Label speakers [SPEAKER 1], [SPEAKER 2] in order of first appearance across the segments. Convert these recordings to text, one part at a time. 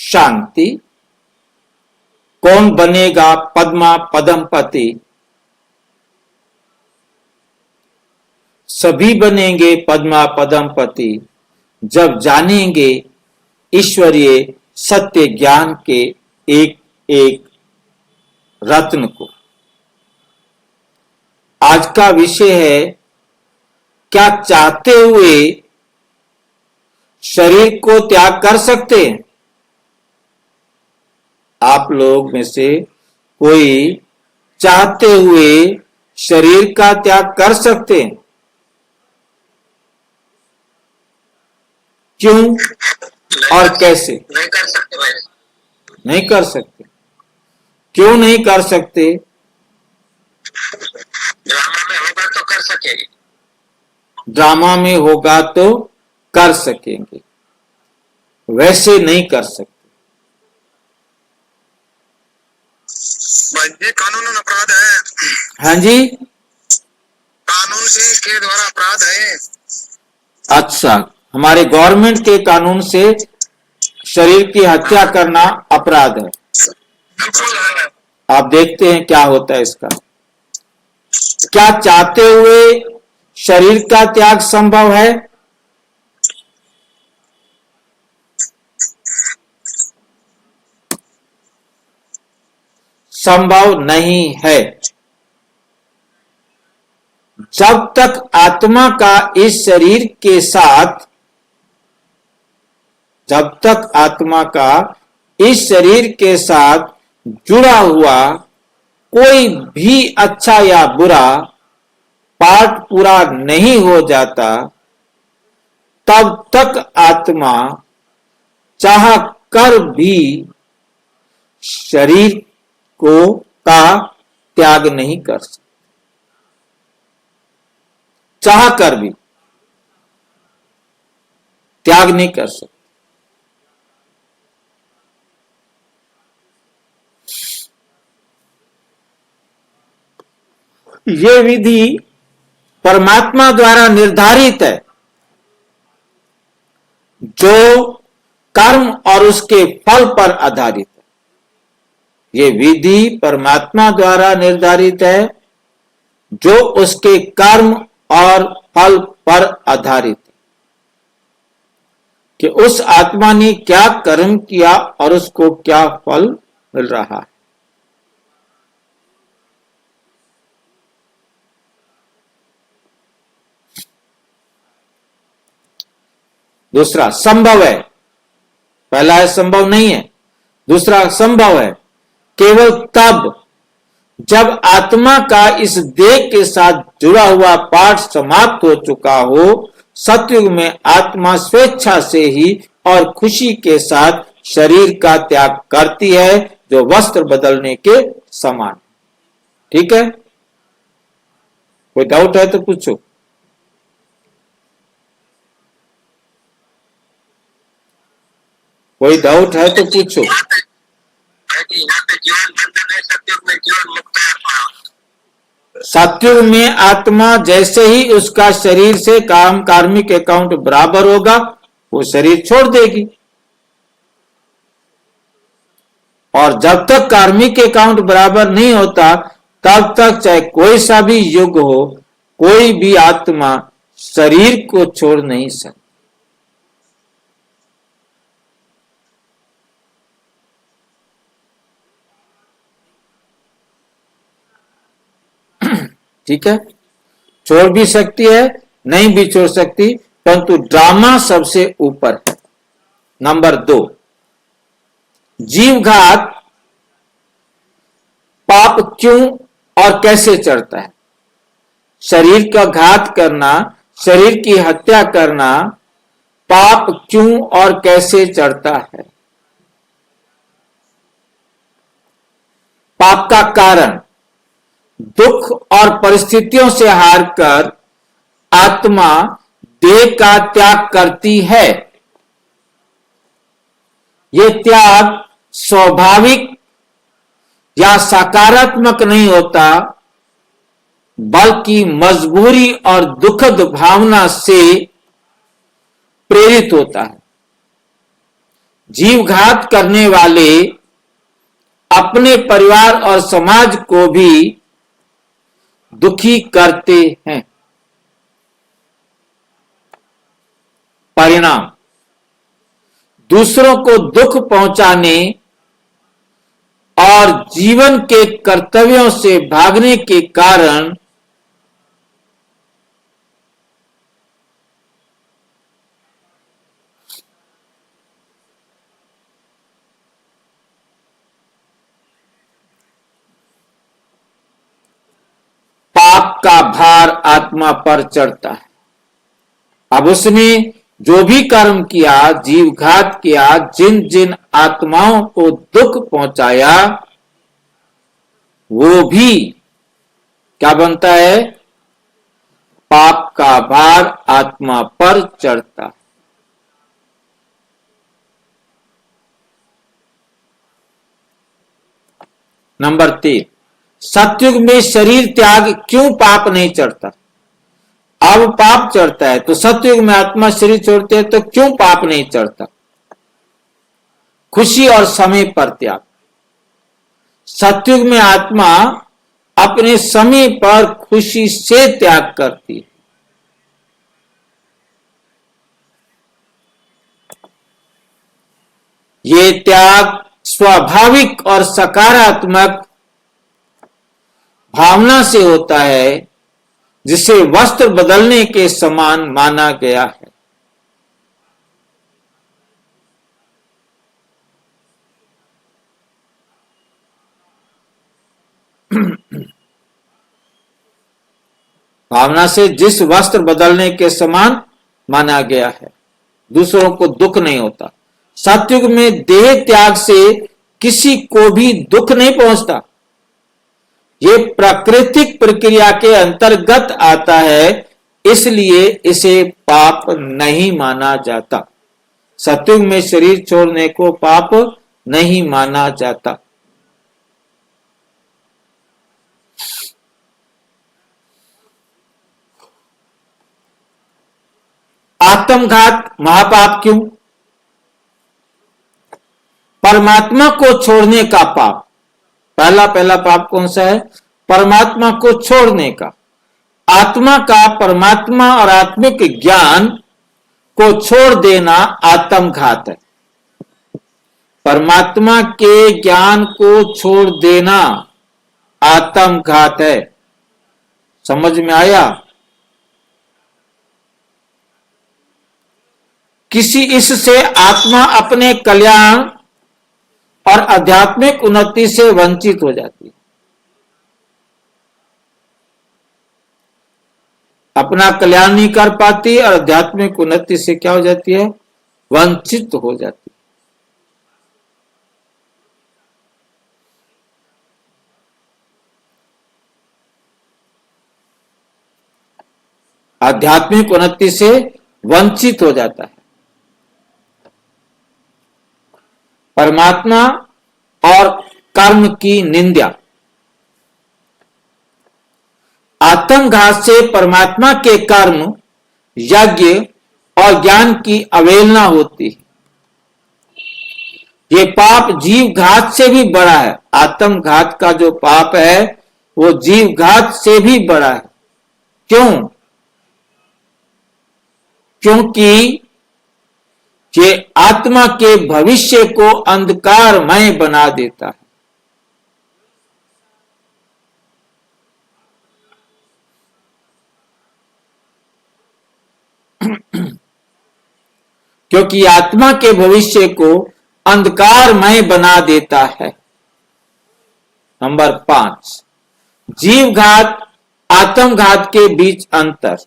[SPEAKER 1] शांति। कौन बनेगा पद्मा पदमपति? सभी बनेंगे पद्मा पदमपति जब जानेंगे ईश्वरीय सत्य ज्ञान के एक एक रत्न को। आज का विषय है, क्या चाहते हुए शरीर को त्याग कर सकते हैं? आप लोग में से कोई चाहते हुए शरीर का त्याग कर सकते हैं? क्यों और कैसे?
[SPEAKER 2] नहीं कर सकते भाई।
[SPEAKER 1] नहीं कर सकते। क्यों नहीं कर सकते?
[SPEAKER 2] ड्रामा में होगा तो कर सकेंगे।
[SPEAKER 1] ड्रामा में होगा तो कर सकेंगे, वैसे नहीं कर सकते।
[SPEAKER 2] ये कानून अपराध है।
[SPEAKER 1] हाँ जी,
[SPEAKER 2] कानून के द्वारा अपराध है।
[SPEAKER 1] अच्छा, हमारे गवर्नमेंट के कानून से शरीर की हत्या करना अपराध है। आप देखते हैं क्या होता है इसका। क्या चाहते हुए शरीर का त्याग संभव है? संभव नहीं है। जब तक आत्मा का इस शरीर के साथ, जब तक आत्मा का इस शरीर के साथ जुड़ा हुआ कोई भी अच्छा या बुरा पार्ट पूरा नहीं हो जाता, तब तक आत्मा चाह कर भी शरीर को का त्याग नहीं कर सकती। चाह कर भी त्याग नहीं कर सकती। ये विधि परमात्मा द्वारा निर्धारित है, जो कर्म और उसके फल पर आधारित है। ये विधि परमात्मा द्वारा निर्धारित है, जो उसके कर्म और फल पर आधारित है, कि उस आत्मा ने क्या कर्म किया और उसको क्या फल मिल रहा है। दूसरा संभव है। पहला है संभव नहीं है, दूसरा संभव है केवल तब जब आत्मा का इस देह के साथ जुड़ा हुआ पार्ट समाप्त हो चुका हो। सतयुग में आत्मा स्वेच्छा से ही और खुशी के साथ शरीर का त्याग करती है, जो वस्त्र बदलने के समान। ठीक है, कोई डाउट है तो पूछो। कोई डाउट है तो पूछो। सतयुग में आत्मा जैसे ही उसका शरीर से कार्मिक अकाउंट बराबर होगा, वो शरीर छोड़ देगी। और जब तक कार्मिक अकाउंट बराबर नहीं होता, तब तक चाहे कोई सा भी युग हो, कोई भी आत्मा शरीर को छोड़ नहीं सकती। ठीक है, छोड़ भी सकती है, नहीं भी छोड़ सकती, परंतु ड्रामा सबसे ऊपर है। नंबर 2, जीवघात पाप क्यों और कैसे चढ़ता है? शरीर का घात करना, शरीर की हत्या करना पाप क्यों और कैसे चढ़ता है? पाप का कारण दुख और परिस्थितियों से हारकर आत्मा देह का त्याग करती है। यह त्याग स्वाभाविक या सकारात्मक नहीं होता, बल्कि मजबूरी और दुखद भावना से प्रेरित होता है। जीवघात करने वाले अपने परिवार और समाज को भी दुखी करते हैं। परिणाम, दूसरों को दुख पहुंचाने और जीवन के कर्तव्यों से भागने के कारण पाप का भार आत्मा पर चढ़ता है। अब उसने जो भी कर्म किया, जीवघात किया, जिन जिन आत्माओं को दुख पहुंचाया, वो भी क्या बनता है? पाप का भार आत्मा पर चढ़ता है। नंबर 3, सतयुग में शरीर त्याग क्यों पाप नहीं चढ़ता? अब पाप चढ़ता है तो सतयुग में आत्मा शरीर छोड़ते हैं तो क्यों पाप नहीं चढ़ता? खुशी और समय पर त्याग। सतयुग में आत्मा अपने समय पर खुशी से त्याग करती है। ये त्याग स्वाभाविक और सकारात्मक भावना से होता है, जिसे वस्त्र बदलने के समान माना गया है। भावना से जिस वस्त्र बदलने के समान माना गया है, दूसरों को दुख नहीं होता। सतयुग में देह त्याग से किसी को भी दुख नहीं पहुंचता। ये प्राकृतिक प्रक्रिया के अंतर्गत आता है, इसलिए इसे पाप नहीं माना जाता। सतयुग में शरीर छोड़ने को पाप नहीं माना जाता। आत्मघात महापाप क्यों? परमात्मा को छोड़ने का पाप। पहला पाप कौन सा है? परमात्मा को छोड़ने का। आत्मा का परमात्मा और आत्मिक ज्ञान को छोड़ देना आत्मघात है। परमात्मा के ज्ञान को छोड़ देना आत्मघात है। समझ में आया? किसी इससे आत्मा अपने कल्याण और आध्यात्मिक उन्नति से वंचित हो जाती है। अपना कल्याण नहीं कर पाती और आध्यात्मिक उन्नति से क्या हो जाती है? वंचित हो जाती है। आध्यात्मिक उन्नति से वंचित हो जाता है। परमात्मा और कर्म की निंदा। आत्मघात से परमात्मा के कर्म, यज्ञ और ज्ञान की अवहेलना होती है। ये पाप जीवघात से भी बड़ा है। आत्मघात का जो पाप है वो जीवघात से भी बड़ा है। क्यों? क्योंकि ये आत्मा के भविष्य को अंधकारमय बना देता है। क्योंकि आत्मा के भविष्य को अंधकारमय बना देता है। नंबर 5, जीवघात आत्मघात के बीच अंतर।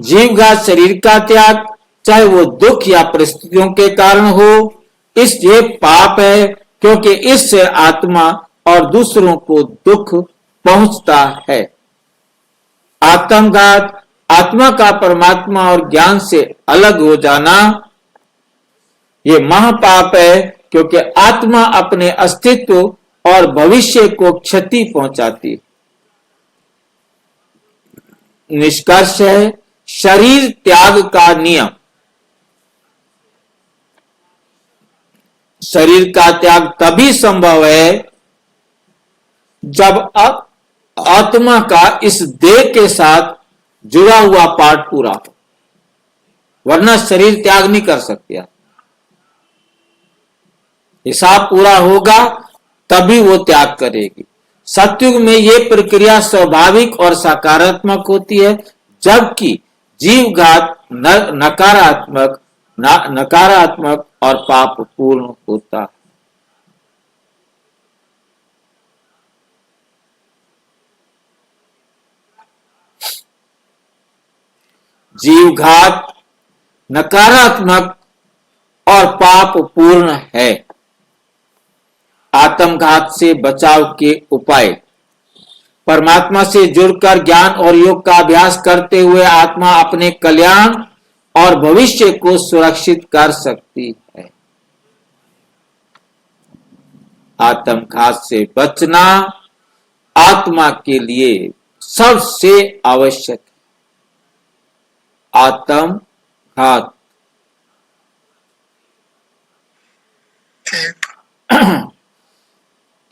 [SPEAKER 1] जीवघात शरीर का त्याग, चाहे वो दुख या परिस्थितियों के कारण हो, इस ये पाप है, क्योंकि इससे आत्मा और दूसरों को दुख पहुंचता है। आत्मघात आत्मा का परमात्मा और ज्ञान से अलग हो जाना, ये महापाप है, क्योंकि आत्मा अपने अस्तित्व और भविष्य को क्षति पहुंचाती है। निष्कर्ष है शरीर त्याग का नियम। शरीर का त्याग तभी संभव है जब आत्मा का इस देह के साथ जुड़ा हुआ पार्ट पूरा हो, वरना शरीर त्याग नहीं कर सकते आप। हिसाब पूरा होगा तभी वो त्याग करेगी। सतयुग में ये प्रक्रिया स्वाभाविक और सकारात्मक होती है, जबकि जीवघात नकारात्मक और पापपूर्ण होता है। जीवघात नकारात्मक और पापपूर्ण है। आत्मघात से बचाव के उपाय। परमात्मा से जुड़कर ज्ञान और योग का अभ्यास करते हुए आत्मा अपने कल्याण और भविष्य को सुरक्षित कर सकती है। आत्मघात से बचना आत्मा के लिए सबसे आवश्यक है। आत्मघात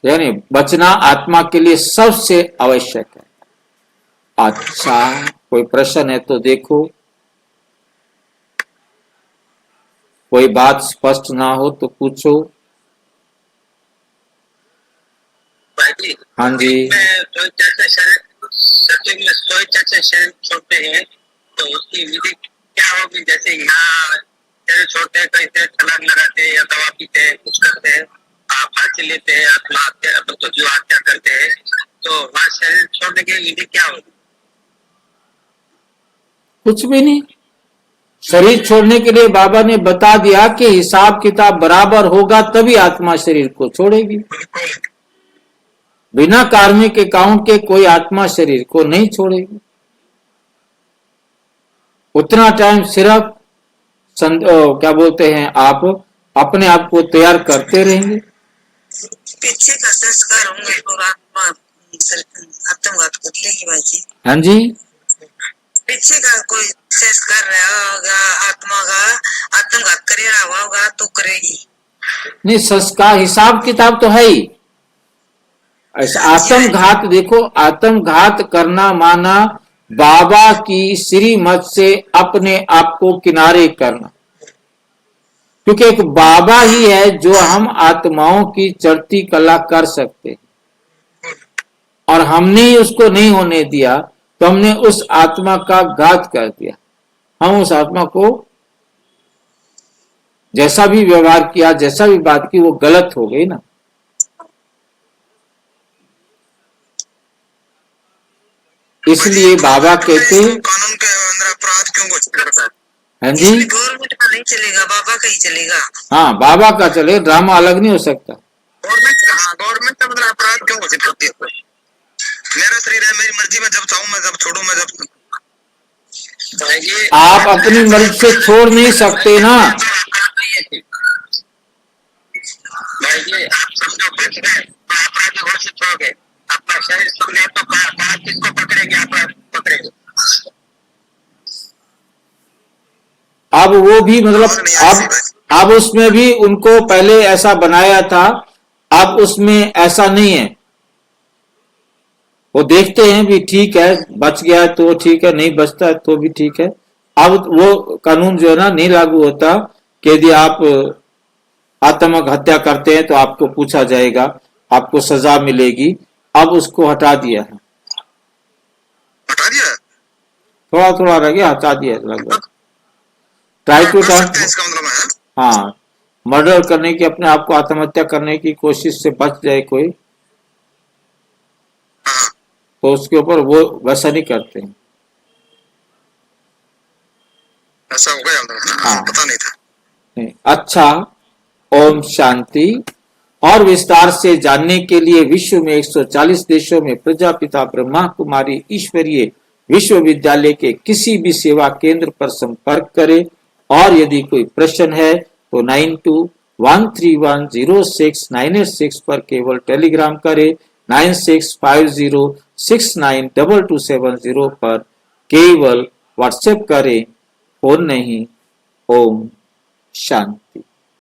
[SPEAKER 1] यानी बचना आत्मा के लिए सबसे आवश्यक है। अच्छा, कोई प्रश्न है तो देखो, कोई बात स्पष्ट ना हो तो पूछो। हाँ जी।
[SPEAKER 2] शरीर छोड़ते हैं तो उसकी विधि क्या होगी? जैसे यहाँ शरीर छोड़ते हैं, कहीं से छलांग लगाते हैं या दवा पीते हैं, कुछ करते हैं, फांसी लेते हैं, आत्महत्या तो जीव हत्या करते हैं, तो वहाँ शरीर छोड़ने की विधि क्या होगी?
[SPEAKER 1] कुछ भी नहीं। शरीर छोड़ने के लिए बाबा ने बता दिया कि हिसाब किताब बराबर होगा तभी आत्मा शरीर को छोड़ेगी। बिना कार्मिक अकाउंट के कोई आत्मा शरीर को नहीं छोड़ेगी। उतना टाइम सिर्फ क्या बोलते हैं, आप अपने आप को तैयार करते रहेंगे।
[SPEAKER 3] पीछे का संस्कार होंगे तो आत्मा आत्मघात कर लेगी भाई जी।
[SPEAKER 1] हाँ जी,
[SPEAKER 3] पीछे का कोई संस्कार रहा होगा, आत्मा का आत्मघात करे रहा होगा तो करेगी
[SPEAKER 1] नहीं। संस्कार हिसाब किताब तो है ही। ऐसा आत्मघात देखो, आत्मघात करना माना बाबा की श्रीमत से अपने आप को किनारे करना, क्योंकि एक बाबा ही है जो हम आत्माओं की चढ़ती कला कर सकते हैं, और हमने ही उसको नहीं होने दिया तो हमने उस आत्मा का घात कर दिया। हम उस आत्मा को जैसा भी व्यवहार किया, जैसा भी बात की, वो गलत हो गई ना। इसलिए बाबा कहते हैं
[SPEAKER 2] कानून के अंदर अपराध क्यों घोषित करता है?
[SPEAKER 1] हाँ जी,
[SPEAKER 3] गवर्नमेंट का नहीं चलेगा, बाबा का ही चलेगा।
[SPEAKER 1] हाँ बाबा का चले, ड्रामा अलग नहीं हो सकता।
[SPEAKER 2] गवर्नमेंट का मतलब अपराध क्यों घोषित करती है? मेरा शरीर है, मेरी मर्जी में जब चाहूं मैं जब छोड़ू मैं जब।
[SPEAKER 1] आप अपनी मर्जी से छोड़ नहीं सकते ना।
[SPEAKER 2] भाई जी, आप समझो बच गए तो अपराधी घोषित हो गए। अपना शरीर सुन गए तो बात किसको पकड़ेंगे? अपराध पकड़ेंगे।
[SPEAKER 1] अब वो भी मतलब अब उसमें भी उनको पहले ऐसा बनाया था, अब उसमें ऐसा नहीं है। वो देखते हैं भी ठीक है, बच गया तो ठीक है, नहीं बचता तो भी ठीक है। अब वो कानून जो है ना नहीं लागू होता कि यदि आप आत्मक हत्या करते हैं तो आपको पूछा जाएगा, आपको सजा मिलेगी। अब उसको हटा दिया है,
[SPEAKER 2] हटा दिया,
[SPEAKER 1] थोड़ा थोड़ा रह गया, हटा दिया लगभग। ट्राई टू टाइम,
[SPEAKER 2] इसका मतलब है
[SPEAKER 1] हाँ, मर्डर करने की, अपने आप को आत्महत्या करने की कोशिश से बच जाए कोई, तो उसके ऊपर वो वैसा नहीं करते हैं।
[SPEAKER 2] ऐसा हो गया,
[SPEAKER 1] हाँ,
[SPEAKER 2] पता नहीं था।
[SPEAKER 1] नहीं। अच्छा, ओम शांति। और विस्तार से जानने के लिए विश्व में 140 देशों में प्रजापिता ब्रह्मा कुमारी ईश्वरीय विश्वविद्यालय के किसी भी सेवा केंद्र पर संपर्क करें। और यदि कोई प्रश्न है तो 9213106986 पर केवल टेलीग्राम करें। 9650692270 पर केवल व्हाट्सएप करें, फोन नहीं। ओम शांति।